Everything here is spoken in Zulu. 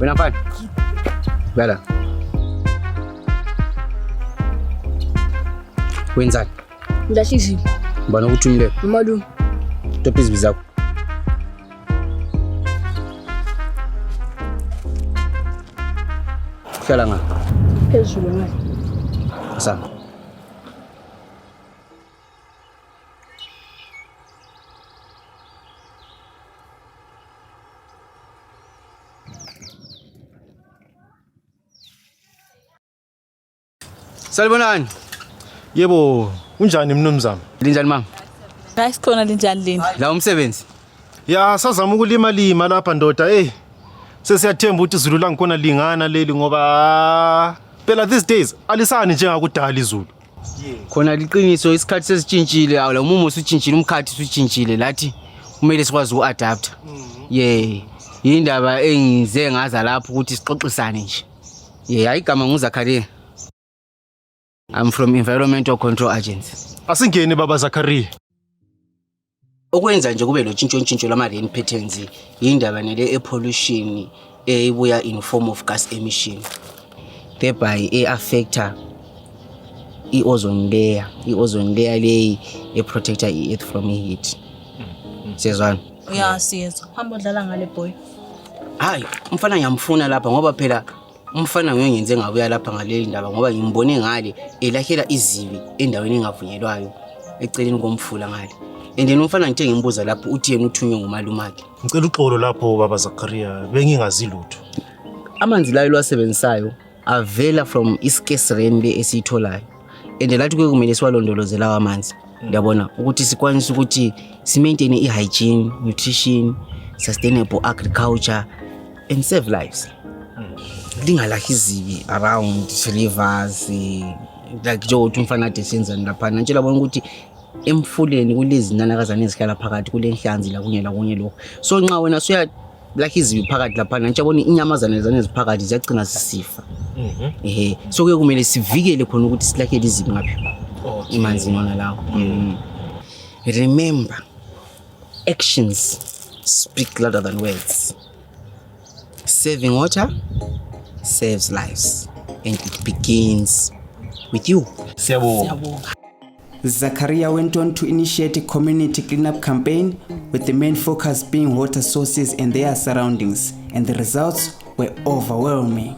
Wena mfana. Bala. Wenzani? Ngidashizile. Ngibona ukuthi umle. Umalume. Stop izibi zakho. Hlala ngapha. Phezulu ngapha. Asana. Salibonani. Yebo, unjani mnumzana? Linjani mama? Nice khona linjani lini? La umsebenzi. Ya, sazama ukulima lapha ndoda. Sesiyathemba ukuthi izulu langkhona lingana leli ngoba phela these days alisani njengakudala izulu. Khona liqiniso isikhathi sesitshintshile, awula umumo usutshintshile, umkhathi usutshintshile, lathi kumele sikwazi uku-adapt. Yindaba engize ngaza lapho ukuthi sixoxisane nje. Ayigama nguZakaria. I'm from Environmental Control Agency. Asingeni baba Zakaria. Okwenza nje kube lo tshintsho lama-rain patterns yindaba nale pollution ebuya in form of gas emission. Thereby affecta i-ozone layer. I-ozone layer leyi protecta i-earth from heat. Siyezwana? Ya siyezwa. Hamba udlala ngale boy. Hayi, umfana ngiyamfuna lapha ngoba phela umfana ngiyenze ngabuya lapha ngaleli ndaba ngoba ngimbone ngale elahlela izibi endaweni engavunyelwayo eceleni komfula ngale. And then umfana ngithe ngimbuza lapho uthi yena uthunywe ngumalume akhe. Ngicela uxolo lapho baba Zakaria, bengingazi lutho. Amanzi layo lwasebenzisayo avela from iscarce rain le esiyitholayo. And lathi kumele siwalondoloze lawa amanzi. Ngiyabona ukuthi sikwanise ukuthi si-maintain i-hygiene, nutrition, sustainable agriculture and save lives. Lingalahi izibi around rivers like njengokuthi umfana ade senzani lapha. Nantshela bona ukuthi emfuleni kulezi nanakazana ezihlala phakathi kule nhlanzi la kunye lokho. So nxa wena suya like izibi phakathi lapha nantshela bona inyamazana ezane eziphakathi ziyagcina zisifa. So ke kumele sivikele khona ukuthi silakhele izibi ngaphi imanzini wona lawo. Remember, actions speak louder than words. Saving water saves lives, and it begins with you. Siyabonga. Zakaria went on to initiate a community cleanup campaign with the main focus being water sources and their surroundings, and the results were overwhelming.